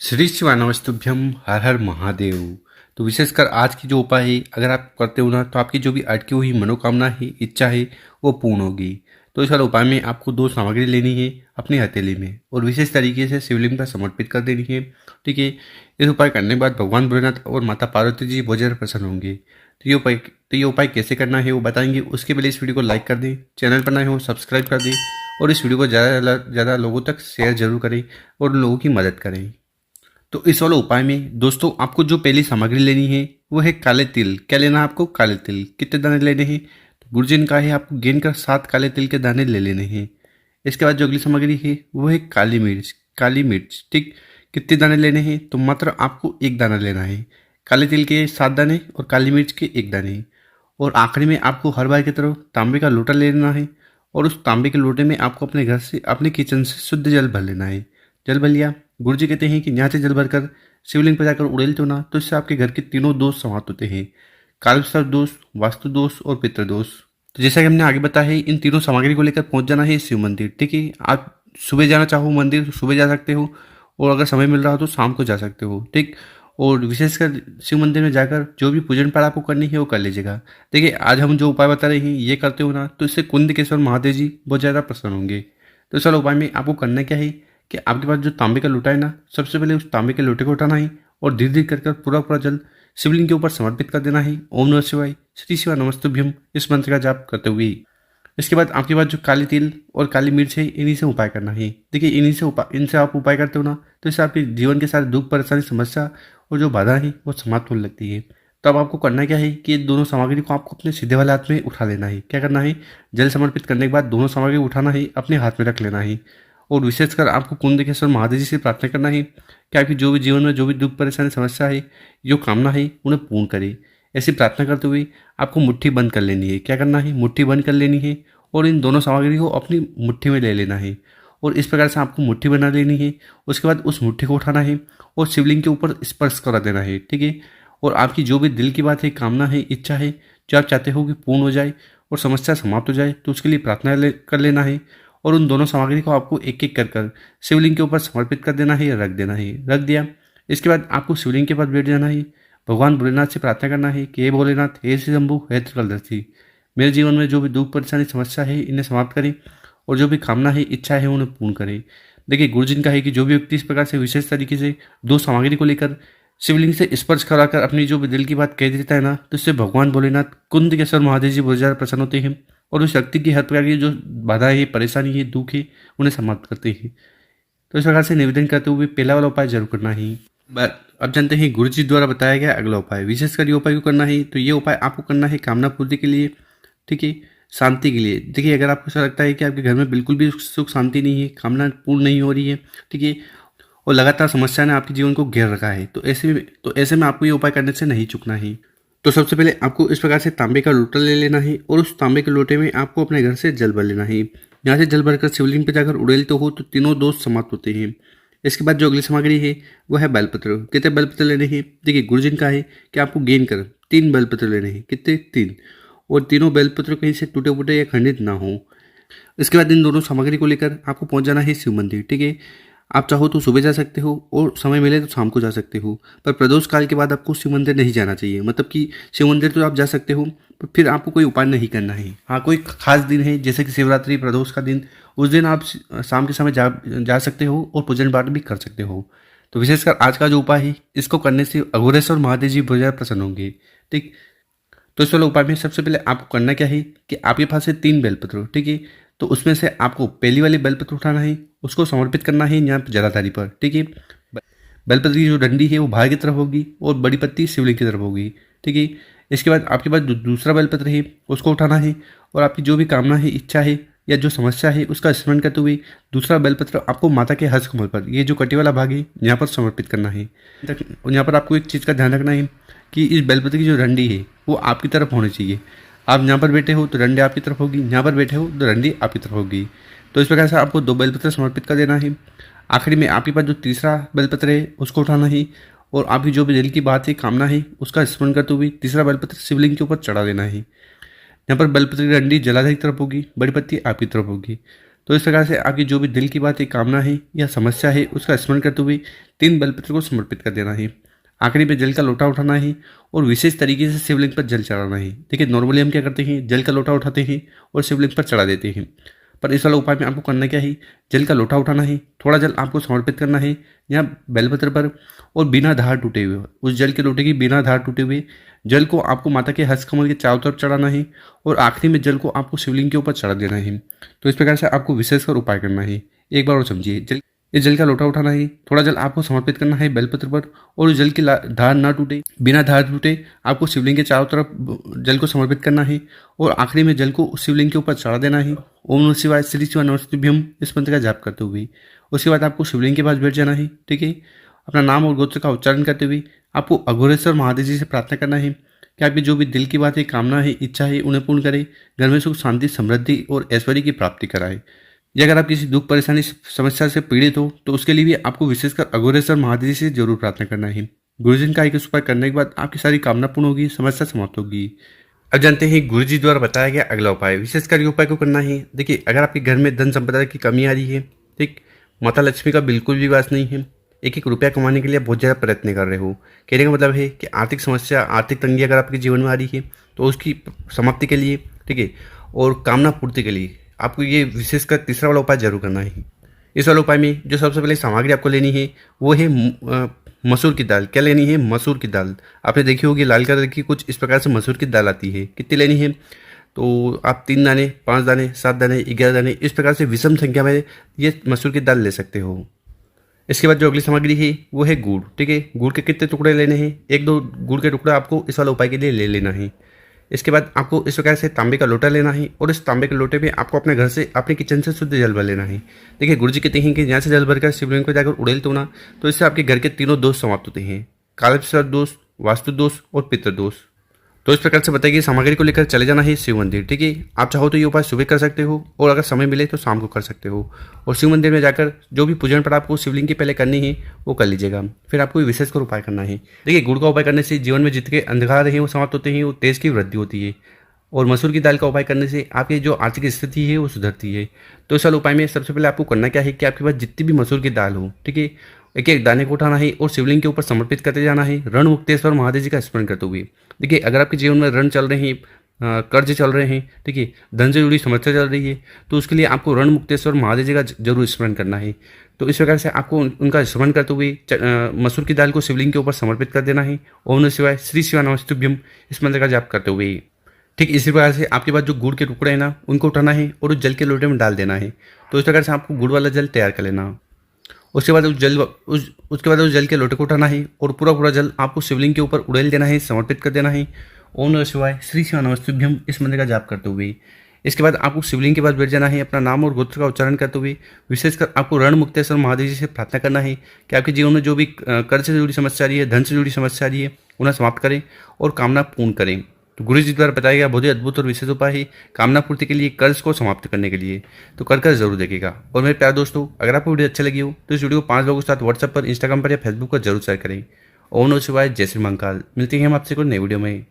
श्री शिवानमस्तुभ्यम हर हर महादेव। तो विशेषकर आज की जो उपाय है अगर आप करते हो ना तो आपकी जो भी अटकी हुई मनोकामना है, इच्छा है, वो पूर्ण होगी। तो इस वाले उपाय में आपको दो सामग्री लेनी है अपनी हथेली में और विशेष तरीके से शिवलिंग पर समर्पित कर देनी है। ठीक है। इस उपाय करने के बाद भगवान भोलेनाथ और माता पार्वती जी बहुत ज़्यादा प्रसन्न होंगे। तो ये उपाय कैसे करना है वो बताएंगे। उसके पहले इस वीडियो को लाइक कर दें, चैनल पर नए हो सब्सक्राइब कर दें और इस वीडियो को ज़्यादा से ज़्यादा लोगों तक शेयर जरूर करें और लोगों की मदद करें। तो इस वाले उपाय में दोस्तों आपको जो पहली सामग्री लेनी है वो है काले तिल। क्या लेना है आपको? काले तिल। कितने दाने लेने हैं? तो गुर्जन का है, आपको गिन कर 7 काले तिल के दाने ले लेने हैं। इसके बाद जो अगली सामग्री है वो है काली मिर्च। काली मिर्च, ठीक। कितने दाने लेने हैं? तो मात्र आपको एक दाना लेना है। काले तिल के 7 दाने और काली मिर्च के 1 दाने। और आखिरी में आपको हर बार की तरह तांबे का लोटा ले लेना है और उस तांबे के लोटे में आपको अपने घर से, अपने किचन से शुद्ध जल भर लेना है। जल भर लिया। गुरुजी कहते हैं कि यहाँ से जल भरकर शिवलिंग पर जाकर उड़ेलते हो ना तो इससे आपके घर के तीनों दोष समाप्त होते हैं। कालसर्प दोष, वास्तु दोष और पितृदोष। तो जैसा कि हमने आगे बताया है, इन तीनों सामग्री को लेकर पहुंच जाना है शिव मंदिर। ठीक है। आप सुबह जाना चाहो मंदिर तो सुबह जा सकते हो और अगर समय मिल रहा हो तो शाम को जा सकते हो। ठीक। और विशेषकर शिव मंदिर में जाकर जो भी पूजन पाठ आपको करनी है वो कर लीजिएगा। देखिए आज हम जो उपाय बता रहे हैं ये करते हो ना तो इससे कुंदकेश्वर महादेव जी बहुत ज़्यादा प्रसन्न होंगे। तो चलो उपाय में आपको करना क्या है कि आपके पास जो तांबे का लोटा है ना, सबसे पहले उस तांबे के लोटे को उठाना है और धीरे धीरे कर पूरा पूरा जल शिवलिंग के ऊपर समर्पित कर देना है। ओम नमः शिवाय, श्री शिवा नमस्तुभ्यम इस मंत्र का जाप करते हुए। इसके बाद आपके पास जो काली तिल और काली मिर्च है इन्हीं से उपाय करना है। देखिए इनसे आप उपाय करते हो ना तो इससे आपके जीवन के सारे दुख परेशानी समस्या और जो बाधा है वो समाप्त होने लगती है। तब आपको करना क्या है कि दोनों सामग्री को आपको अपने सीधे वाले हाथ में उठा लेना है। क्या करना है? जल समर्पित करने के बाद दोनों सामग्री उठाना है, अपने हाथ में रख लेना है और विशेषकर आपको कुंदकेश्वर महादेव जी से प्रार्थना करना है कि आपकी जो भी जीवन में जो भी दुख परेशानी समस्या है, जो कामना है उन्हें पूर्ण करे। ऐसी प्रार्थना करते हुए आपको मुट्ठी बंद कर लेनी है। क्या करना है? मुट्ठी बंद कर लेनी है और इन दोनों सामग्री को अपनी मुट्ठी में ले लेना है और इस प्रकार से आपको मुट्ठी बना लेनी है। उसके बाद उस मुट्ठी को उठाना है और शिवलिंग के ऊपर स्पर्श करा देना है। ठीक है। और आपकी जो भी दिल की बात है, कामना है, इच्छा है, जो आप चाहते हो कि पूर्ण हो जाए और समस्या समाप्त हो जाए तो उसके लिए प्रार्थना कर लेना है और उन दोनों सामग्री को आपको एक एक कर शिवलिंग के ऊपर समर्पित कर देना है या रख देना है। रख दिया। इसके बाद आपको शिवलिंग के पास बैठ जाना है। भगवान भोलेनाथ से प्रार्थना करना है कि हे भोलेनाथ, हे श्री शंभु, हे त्रिकालदर्शी, मेरे जीवन में जो भी दुख परेशानी समस्या है इन्हें समाप्त करें और जो भी कामना है, इच्छा है उन्हें पूर्ण करें। देखिए गुरुजी का है कि जो भी व्यक्ति इस प्रकार से विशेष तरीके से दो सामग्री को लेकर शिवलिंग से स्पर्श कराकर अपनी जो भी दिल की बात कह देता है ना तो इससे भगवान भोलेनाथ कुंदकेश्वर महादेव जी बहुत ज़्यादा प्रसन्न होते हैं और उस व्यक्ति की हर प्रकार की जो बाधा है, परेशानी है, दुख है, उन्हें समाप्त करते हैं। तो इस प्रकार से निवेदन करते हुए पहला वाला उपाय जरूर करना है। अब जानते हैं गुरु जी द्वारा बताया गया अगला उपाय। विशेषकर ये उपाय क्यों करना है? तो ये उपाय आपको करना है कामना पूर्ति के लिए। ठीक है। शांति के लिए। देखिए अगर आपको ऐसा लगता है कि आपके घर में बिल्कुल भी सुख शांति नहीं है, कामना पूर्ण नहीं हो रही है, ठीक है, और लगातार समस्या ने आपके जीवन को घेर रखा है तो ऐसे में आपको ये उपाय करने से नहीं चूकना है। तो सबसे पहले आपको इस प्रकार से तांबे का लोटा ले लेना है और उस तांबे के लोटे में आपको अपने घर से जल भर लेना है। यहाँ से जल भरकर शिवलिंग पर जाकर उड़ेलते हो तो तीनों दोष समाप्त होते हैं। इसके बाद जो अगली सामग्री है वह है बेलपत्र। कितने बेलपत्र लेने हैं? देखिए गुरुजी का है कि आपको गेन कर 3 बेलपत्र लेने हैं। कितने? 3। और तीनों बेलपत्र कहीं से टूटे फूटे या खंडित ना हो। इसके बाद इन दोनों सामग्री को लेकर आपको पहुंच जाना है शिव मंदिर। ठीक है। आप चाहो तो सुबह जा सकते हो और समय मिले तो शाम को जा सकते हो, पर प्रदोष काल के बाद आपको शिव मंदिर नहीं जाना चाहिए। मतलब कि शिव मंदिर तो आप जा सकते हो पर फिर आपको कोई उपाय नहीं करना है। हाँ, कोई खास दिन है जैसे कि शिवरात्रि, प्रदोष का दिन, उस दिन आप शाम के समय जा सकते हो और पूजन पाठ भी कर सकते हो। तो विशेषकर आज का जो उपाय है इसको करने से अघोरेश्वर महादेव जी बहुत ज़्यादा प्रसन्न होंगे। ठीक। तो इस वाले उपाय में सबसे पहले आपको करना क्या है कि आपके पास है 3 बेलपत्र। ठीक है। तो उसमें से आपको पहली वाली बेलपत्र उठाना है, उसको समर्पित करना है यहाँ पर जलाधारी पर। ठीक है। बेलपत्र की जो डंडी है वो बाहर की तरफ होगी और बड़ी पत्ती शिवलिंग की तरफ होगी। ठीक है। इसके बाद आपके पास दूसरा बेलपत्र है उसको उठाना है और आपकी जो भी कामना है, इच्छा है या जो समस्या है उसका स्मरण करते हुए दूसरा बेलपत्र आपको माता के हस्त कमल पर, ये जो कटी वाला भाग है, यहाँ पर समर्पित करना है। और यहाँ पर आपको एक चीज़ का ध्यान रखना है कि इस बेलपत्र की जो डंडी है वो आपकी तरफ होनी चाहिए। आप यहाँ पर बैठे हो तो डंडी आपकी तरफ होगी, यहाँ पर बैठे हो तो डंडी आपकी तरफ होगी। तो इस प्रकार से आपको 2 बेलपत्र समर्पित कर देना है। आखिरी में आपके पास जो तीसरा बेलपत्र है उसको उठाना है और आपकी जो भी दिल की बात है, कामना है, उसका स्मरण करते हुए तीसरा बेलपत्र शिवलिंग के ऊपर चढ़ा देना है। यहाँ पर बेलपत्र की डंडी जलाधारी की तरफ होगी, बड़ी पत्ती आपकी तरफ होगी। तो इस प्रकार से आपकी जो भी दिल की बात है, कामना है या समस्या है, उसका स्मरण करते हुए 3 बेलपत्र को समर्पित कर देना है। आखिरी में जल का लोटा उठाना है और विशेष तरीके से शिवलिंग पर जल चढ़ाना है। देखिए नॉर्मली हम क्या करते हैं, जल का लोटा उठाते हैं और शिवलिंग पर चढ़ा देते हैं, पर इस वाला उपाय में आपको करना क्या है, जल का लोटा उठाना है, थोड़ा जल आपको समर्पित करना है यहाँ बेलपत्र पर, और बिना धार टूटे हुए, उस जल के लोटे की बिना धार टूटे हुए जल को आपको माता के हस्तकमल के चारों तरफ चढ़ाना है और आखिरी में जल को आपको शिवलिंग के ऊपर चढ़ा देना है। तो इस प्रकार से आपको विशेषकर उपाय करना है। एक बार और समझिए, इस जल का लोटा उठाना है, थोड़ा जल आपको समर्पित करना है बेलपत्र पर, और उस जल की धार ना टूटे, बिना धार टूटे आपको शिवलिंग के चारों तरफ जल को समर्पित करना है और आखिरी में जल को शिवलिंग के ऊपर चढ़ा देना है। ओम नमः शिवाय, श्री शिवाय नमस्तुभ्यम, इस मंत्र का जाप करते हुए उसके बाद आपको शिवलिंग के पास बैठ जाना है। ठीक है, अपना नाम और गोत्र का उच्चारण करते हुए आपको अघोरेश्वर महादेव जी से प्रार्थना करना है कि आपकी जो भी दिल की बात है, कामना है, इच्छा है, उन्हें पूर्ण करे, घर में सुख शांति समृद्धि और ऐश्वर्य की प्राप्ति कराए। या अगर आप किसी दुख परेशानी समस्या से पीड़ित हो तो उसके लिए भी आपको विशेषकर अघोरेश्वर महादेव जी से जरूर प्रार्थना करना है। गुरुजन का एक उपाय करने के बाद आपकी सारी कामना पूर्ण होगी, समस्या समाप्त होगी। अब जानते हैं गुरु जी द्वारा बताया गया अगला उपाय। विशेषकर ये उपाय को करना है, देखिए अगर आपके घर में धन संपदा की कमी आ रही है, ठीक, माता लक्ष्मी का बिल्कुल भी वास नहीं है, एक रुपया कमाने के लिए बहुत ज़्यादा प्रयत्न कर रहे हो, कहने का मतलब है कि आर्थिक समस्या, आर्थिक तंगी अगर आपके जीवन में आ रही है तो उसकी समाप्ति के लिए, ठीक है, और कामना पूर्ति के लिए आपको ये विशेषकर तीसरा वाला उपाय जरूर करना है। इस वाले उपाय में जो सबसे पहले सामग्री आपको लेनी है वो है मसूर की दाल। क्या लेनी है? मसूर की दाल। आपने देखी होगी लाल कलर की कुछ इस प्रकार से मसूर की दाल आती है। कितनी लेनी है? तो आप 3 दाने, 5 दाने, 7 दाने, 11 दाने, इस प्रकार से विषम संख्या में ये मसूर की दाल ले सकते हो। इसके बाद जो अगली सामग्री है वो है गुड़। ठीक है, गुड़ के कितने टुकड़े लेने हैं? 1-2 गुड़ के टुकड़ा आपको इस वाले उपाय के लिए ले लेना है। इसके बाद आपको इस प्रकार से तांबे का लोटा लेना है और इस तांबे के लोटे में आपको अपने घर से, अपने किचन से शुद्ध जल भर लेना है। देखिए गुरु जी कहते हैं कि यहाँ से जल भरकर शिवलिंग को जाकर उड़ेल दो ना, तो इससे आपके घर के तीनों दोष समाप्त होते हैं, कालसर्प दोष, वास्तु दोष और पितृ दोष। तो इस प्रकार से बताइए कि सामग्री को लेकर चले जाना है शिव मंदिर। ठीक है, आप चाहो तो ये उपाय सुबह कर सकते हो और अगर समय मिले तो शाम को कर सकते हो। और शिव मंदिर में जाकर जो भी पूजन पर आपको शिवलिंग की पहले करनी है वो कर लीजिएगा। फिर आपको विशेष कर उपाय करना है। देखिए गुड़ का उपाय करने से जीवन में जितने अंधकार हैं वो समाप्त होते हैं, वो तेज की वृद्धि होती है। और मसूर की दाल का उपाय करने से आपकी जो आर्थिक स्थिति है वो सुधरती है। तो इस वाले उपाय में सबसे पहले आपको करना क्या है कि आपके पास जितनी भी मसूर की दाल हो, ठीक है, एक एक दाने को उठाना है और शिवलिंग के ऊपर समर्पित करते जाना है, रण मुक्तेश्वर महादेव जी का स्मरण करते हुए। देखिए अगर आपके जीवन में ऋण चल रहे हैं, कर्ज चल रहे हैं, ठीक है, धन से जुड़ी समस्या चल रही है, तो उसके लिए आपको रण मुक्तेश्वर महादेव जी का जरूर स्मरण करना है। तो इस प्रकार से आपको उनका स्मरण करते हुए मसूर की दाल को शिवलिंग के ऊपर समर्पित कर देना है। ओम नमः शिवाय, श्री शिवाय नमस्तुभ्यम, इस मंत्र का जाप करते हुए। ठीक इसी प्रकार से आपके पास जो गुड़ के टुकड़े हैं ना, उनको उठाना है और उस जल के लोटे में डाल देना है। तो इस प्रकार से आपको गुड़ वाला जल तैयार कर लेना। उसके बाद उसके बाद उस जल के लोटे को उठाना है और पूरा जल आपको शिवलिंग के ऊपर उड़ेल देना है, समर्पित कर देना है। ओम नमः शिवाय, श्री शिवाय नमस्तुभ्यम, इस मंत्र का जाप करते हुए। इसके बाद आपको शिवलिंग के पास बैठ जाना है, अपना नाम और गोत्र का उच्चारण करते हुए विशेषकर आपको रण मुक्तेश्वर महादेव जी से प्रार्थना करना है कि आपके जीवन में जो भी कर्ज से जुड़ी समस्या आ रही है, धन से जुड़ी समस्या आ रही है, उन्हें समाप्त करें और कामना पूर्ण करें। तो गुरु जी द्वारा बताया गया बहुत ही अद्भुत और विशेष उपाय है कामना पूर्ति के लिए, कर्ज को समाप्त करने के लिए। तो कर जरूर देखेगा। और मेरे प्यारे दोस्तों, अगर आपको वीडियो अच्छी लगी हो तो इस वीडियो को 5 लोगों के साथ व्हाट्सएप पर, इंस्टाग्राम पर या फेसबुक पर जरूर शेयर करें। ओम नमः शिवाय, जय श्री महाकाल। मिलते हैं हम आपसे कोई नई वीडियो में।